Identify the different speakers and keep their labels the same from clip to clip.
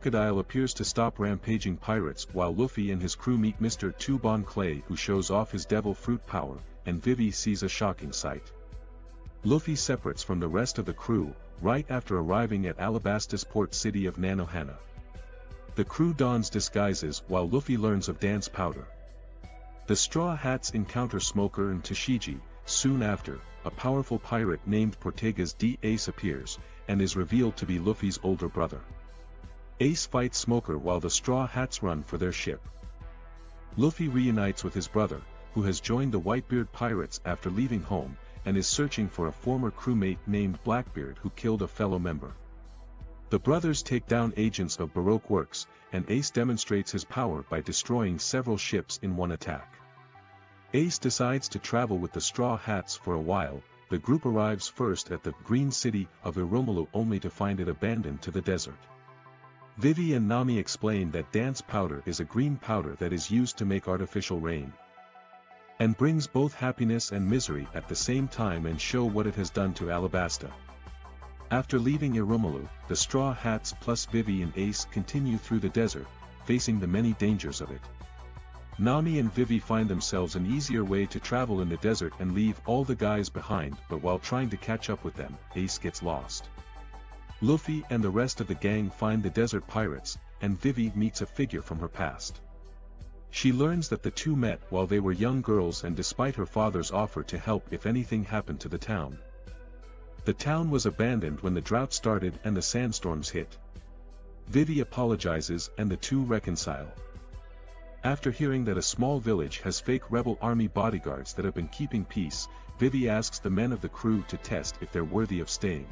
Speaker 1: Crocodile appears to stop rampaging pirates while Luffy and his crew meet Mr. Two Bon Clay, who shows off his devil fruit power, and Vivi sees a shocking sight. Luffy separates from the rest of the crew, right after arriving at Alabasta's port city of Nanohana. The crew dons disguises while Luffy learns of dance powder. The Straw Hats encounter Smoker and Tashigi. Soon after, a powerful pirate named Portegas D. Ace appears, and is revealed to be Luffy's older brother. Ace fights Smoker while the Straw Hats run for their ship. Luffy reunites with his brother, who has joined the Whitebeard pirates after leaving home, and is searching for a former crewmate named Blackbeard who killed a fellow member. The brothers take down agents of Baroque Works, and Ace demonstrates his power by destroying several ships in one attack. Ace decides to travel with the Straw Hats for a while. The group arrives first at the green city of Iromalu only to find it abandoned to the desert. Vivi and Nami explain that dance powder is a green powder that is used to make artificial rain, and brings both happiness and misery at the same time, and show what it has done to Alabasta. After leaving Iromalu, the Straw Hats plus Vivi and Ace continue through the desert, facing the many dangers of it. Nami and Vivi find themselves an easier way to travel in the desert and leave all the guys behind, but while trying to catch up with them, Ace gets lost. Luffy and the rest of the gang find the desert pirates, and Vivi meets a figure from her past. She learns that the two met while they were young girls, and despite her father's offer to help if anything happened to the town. The town was abandoned when the drought started and the sandstorms hit. Vivi apologizes and the two reconcile. After hearing that a small village has fake rebel army bodyguards that have been keeping peace, Vivi asks the men of the crew to test if they're worthy of staying.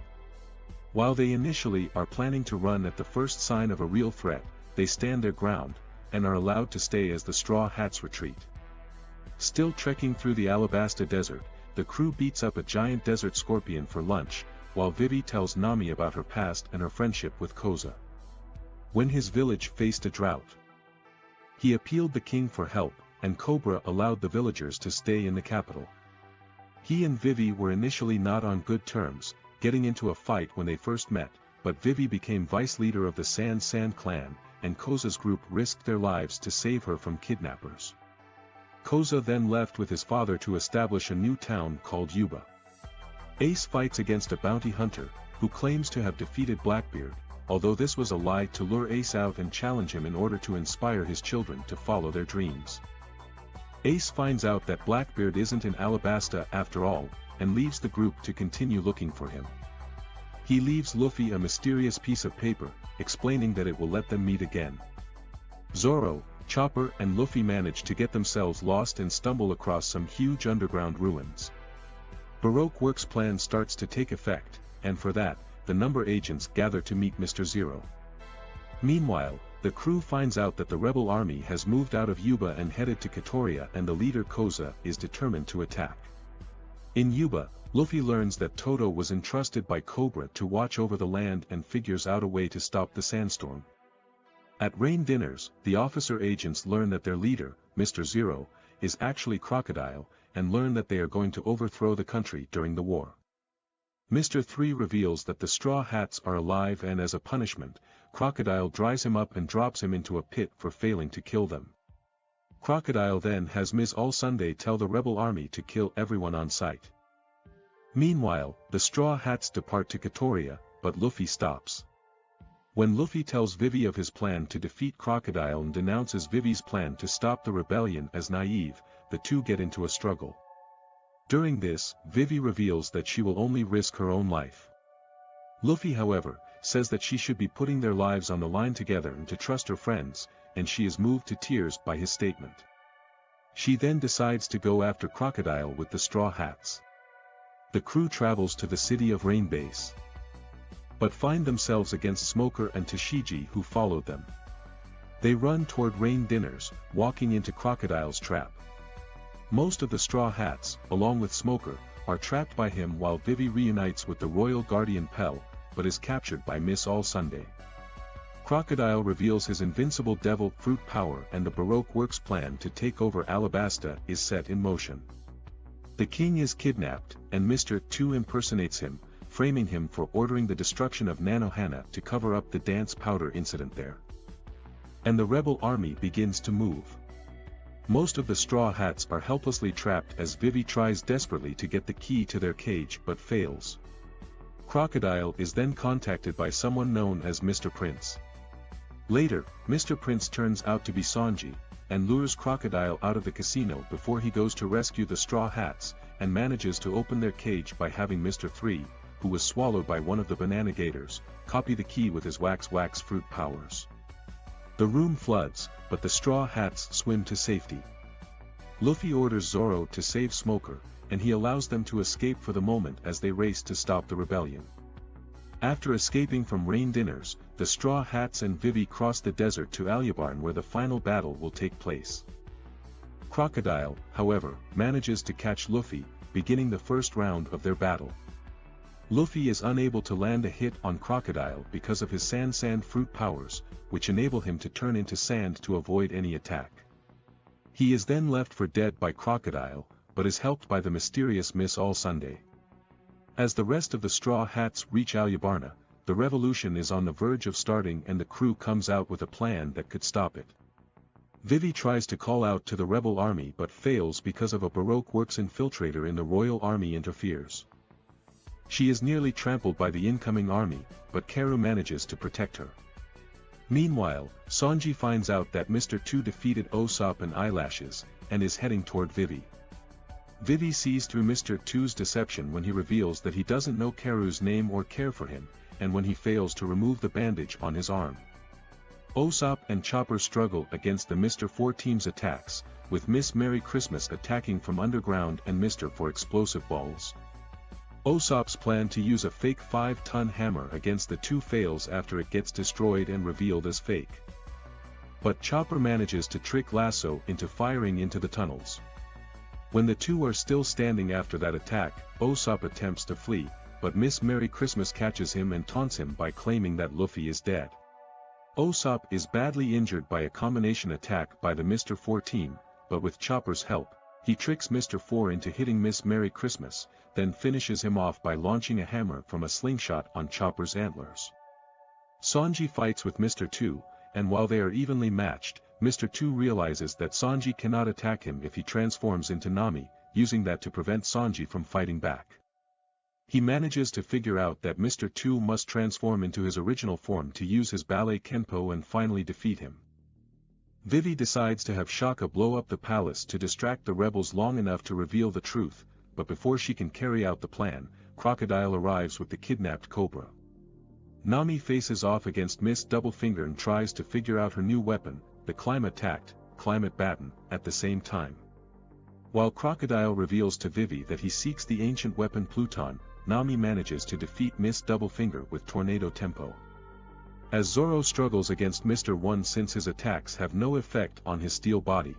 Speaker 1: While they initially are planning to run at the first sign of a real threat, they stand their ground, and are allowed to stay as the Straw Hats retreat. Still trekking through the Alabasta desert, the crew beats up a giant desert scorpion for lunch, while Vivi tells Nami about her past and her friendship with Koza. When his village faced a drought, he appealed the king for help, and Cobra allowed the villagers to stay in the capital. He and Vivi were initially not on good terms, getting into a fight when they first met, but Vivi became vice leader of the Sand clan, and Koza's group risked their lives to save her from kidnappers. Koza then left with his father to establish a new town called Yuba. Ace fights against a bounty hunter, who claims to have defeated Blackbeard, although this was a lie to lure Ace out and challenge him in order to inspire his children to follow their dreams. Ace finds out that Blackbeard isn't in Alabasta after all, and leaves the group to continue looking for him. He leaves Luffy a mysterious piece of paper, explaining that it will let them meet again. Zoro, Chopper and Luffy manage to get themselves lost and stumble across some huge underground ruins. Baroque Works' plan starts to take effect, and for that, the number agents gather to meet Mr. Zero. Meanwhile, the crew finds out that the rebel army has moved out of Yuba and headed to Katoria, and the leader Koza is determined to attack. In Yuba, Luffy learns that Toto was entrusted by Cobra to watch over the land and figures out a way to stop the sandstorm. At rain dinners, the officer agents learn that their leader, Mr. Zero, is actually Crocodile, and learn that they are going to overthrow the country during the war. Mr. 3 reveals that the Straw Hats are alive, and as a punishment, Crocodile dries him up and drops him into a pit for failing to kill them. Crocodile then has Ms. All-Sunday tell the rebel army to kill everyone on sight. Meanwhile, the Straw Hats depart to Katoria, but Luffy stops. When Luffy tells Vivi of his plan to defeat Crocodile and denounces Vivi's plan to stop the rebellion as naive, the two get into a struggle. During this, Vivi reveals that she will only risk her own life. Luffy, however, says that she should be putting their lives on the line together and to trust her friends, and she is moved to tears by his statement. She then decides to go after Crocodile with the Straw Hats. The crew travels to the city of Rain Base, but find themselves against Smoker and Tashigi, who followed them. They run toward rain dinners, walking into Crocodile's trap. Most of the Straw Hats, along with Smoker, are trapped by him, while Vivi reunites with the Royal Guardian Pell, but is captured by Miss All-Sunday. Crocodile reveals his invincible devil fruit power, and the Baroque Works plan to take over Alabasta is set in motion. The king is kidnapped, and Mr. 2 impersonates him, framing him for ordering the destruction of Nanohana to cover up the dance powder incident there. And the rebel army begins to move. Most of the Straw Hats are helplessly trapped as Vivi tries desperately to get the key to their cage but fails. Crocodile is then contacted by someone known as Mr. Prince. Later, Mr. Prince turns out to be Sanji, and lures Crocodile out of the casino before he goes to rescue the Straw Hats, and manages to open their cage by having Mr. 3, who was swallowed by one of the banana gators, copy the key with his wax fruit powers. The room floods, but the Straw Hats swim to safety. Luffy orders Zoro to save Smoker, and he allows them to escape for the moment as they race to stop the rebellion. After escaping from rain dinners, the Straw Hats and Vivi cross the desert to Alabasta where the final battle will take place. Crocodile, however, manages to catch Luffy, beginning the first round of their battle. Luffy is unable to land a hit on Crocodile because of his sand fruit powers, which enable him to turn into sand to avoid any attack. He is then left for dead by Crocodile, but is helped by the mysterious Miss All Sunday. As the rest of the Straw Hats reach Alabasta, the revolution is on the verge of starting and the crew comes out with a plan that could stop it. Vivi tries to call out to the rebel army but fails because of a Baroque Works infiltrator in the royal army interferes. She is nearly trampled by the incoming army, but Karu manages to protect her. Meanwhile, Sanji finds out that Mr. 2 defeated Usopp and Eyelashes, and is heading toward Vivi. Vivi sees through Mr. 2's deception when he reveals that he doesn't know Karu's name or care for him, and when he fails to remove the bandage on his arm. Usopp and Chopper struggle against the Mr. 4 team's attacks, with Miss Merry Christmas attacking from underground and Mr. 4 explosive balls. Usopp's plan to use a fake 5-ton hammer against the two fails after it gets destroyed and revealed as fake. But Chopper manages to trick Lasso into firing into the tunnels. When the two are still standing after that attack, Usopp attempts to flee, but Miss Merry Christmas catches him and taunts him by claiming that Luffy is dead. Usopp is badly injured by a combination attack by the Mr. 4 team, but with Chopper's help, he tricks Mr. 4 into hitting Miss Merry Christmas, then finishes him off by launching a hammer from a slingshot on Chopper's antlers. Sanji fights with Mr. 2, and while they are evenly matched, Mr. 2 realizes that Sanji cannot attack him if he transforms into Nami, using that to prevent Sanji from fighting back. He manages to figure out that Mr. 2 must transform into his original form to use his ballet Kenpo and finally defeat him. Vivi decides to have Shaka blow up the palace to distract the rebels long enough to reveal the truth, but before she can carry out the plan, Crocodile arrives with the kidnapped Cobra. Nami faces off against Miss Doublefinger and tries to figure out her new weapon, the Climate Baton, at the same time. While Crocodile reveals to Vivi that he seeks the ancient weapon Pluton, Nami manages to defeat Miss Doublefinger with Tornado Tempo. As Zoro struggles against Mr. 1 since his attacks have no effect on his steel body.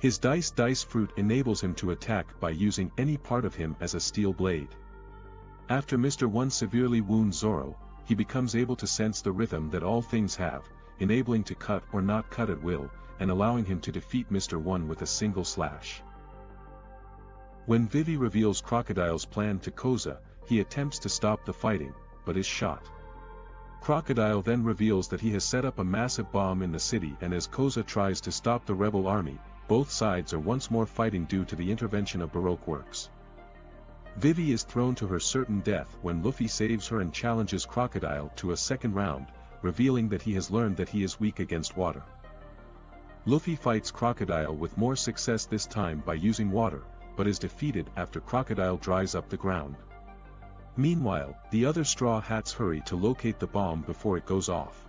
Speaker 1: His dice fruit enables him to attack by using any part of him as a steel blade. After Mr. 1 severely wounds Zoro, he becomes able to sense the rhythm that all things have, enabling to cut or not cut at will, and allowing him to defeat Mr. 1 with a single slash. When Vivi reveals Crocodile's plan to Koza, he attempts to stop the fighting, but is shot. Crocodile then reveals that he has set up a massive bomb in the city, and as Koza tries to stop the rebel army, both sides are once more fighting due to the intervention of Baroque Works. Vivi is thrown to her certain death when Luffy saves her and challenges Crocodile to a second round, revealing that he has learned that he is weak against water. Luffy fights Crocodile with more success this time by using water, but is defeated after Crocodile dries up the ground. Meanwhile, the other Straw Hats hurry to locate the bomb before it goes off.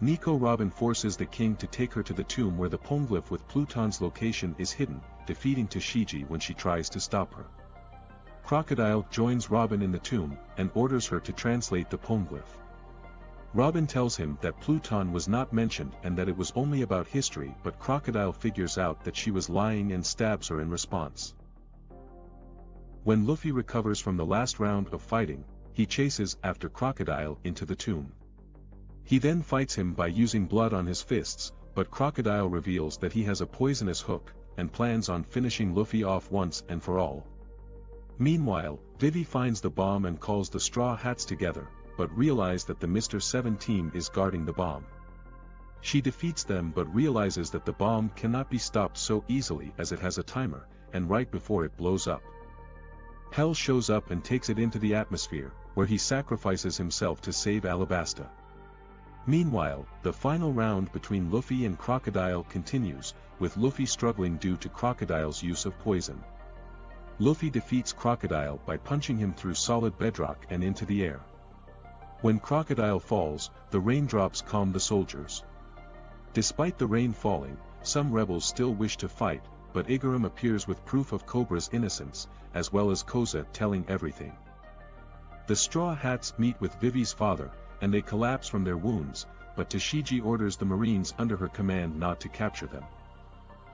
Speaker 1: Nico Robin forces the king to take her to the tomb where the poneglyph with Pluton's location is hidden, defeating Tashigi when she tries to stop her. Crocodile joins Robin in the tomb, and orders her to translate the poneglyph. Robin tells him that Pluton was not mentioned and that it was only about history, but Crocodile figures out that she was lying and stabs her in response. When Luffy recovers from the last round of fighting, he chases after Crocodile into the tomb. He then fights him by using blood on his fists, but Crocodile reveals that he has a poisonous hook, and plans on finishing Luffy off once and for all. Meanwhile, Vivi finds the bomb and calls the Straw Hats together, but realizes that the Mr. 7 team is guarding the bomb. She defeats them but realizes that the bomb cannot be stopped so easily as it has a timer, and right before it blows up, Hell shows up and takes it into the atmosphere, where he sacrifices himself to save Alabasta. Meanwhile, the final round between Luffy and Crocodile continues, with Luffy struggling due to Crocodile's use of poison. Luffy defeats Crocodile by punching him through solid bedrock and into the air. When Crocodile falls, the raindrops calm the soldiers. Despite the rain falling, some rebels still wish to fight, but Igaram appears with proof of Cobra's innocence, as well as Koza telling everything. The Straw Hats meet with Vivi's father, and they collapse from their wounds, but Tashigi orders the Marines under her command not to capture them.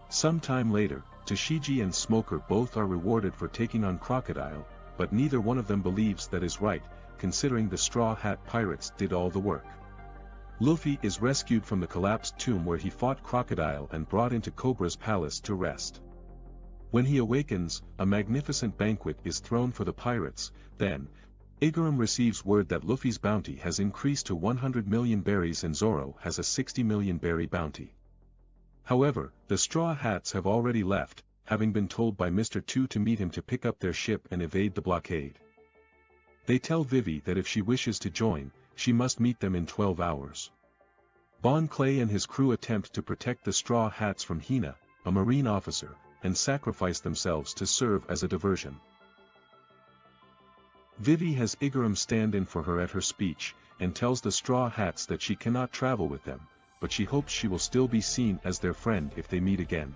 Speaker 1: Some time later, Tashigi and Smoker both are rewarded for taking on Crocodile, but neither one of them believes that is right, considering the Straw Hat pirates did all the work. Luffy is rescued from the collapsed tomb where he fought Crocodile and brought into Cobra's palace to rest. When he awakens, a magnificent banquet is thrown for the pirates. Then, Igaram receives word that Luffy's bounty has increased to 100 million berries and Zoro has a 60 million berry bounty. However, the Straw Hats have already left, having been told by Mr. 2 to meet him to pick up their ship and evade the blockade. They tell Vivi that if she wishes to join, she must meet them in 12 hours. Bon Clay and his crew attempt to protect the Straw Hats from Hina, a marine officer, and sacrifice themselves to serve as a diversion. Vivi has Igaram stand in for her at her speech, and tells the Straw Hats that she cannot travel with them, but she hopes she will still be seen as their friend if they meet again.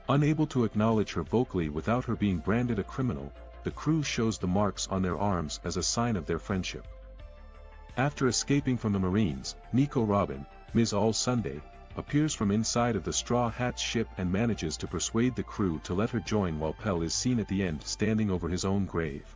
Speaker 1: Unable to acknowledge her vocally without her being branded a criminal, the crew shows the marks on their arms as a sign of their friendship. After escaping from the Marines, Nico Robin, Ms. All Sunday, appears from inside of the Straw Hats ship and manages to persuade the crew to let her join while Pell is seen at the end standing over his own grave.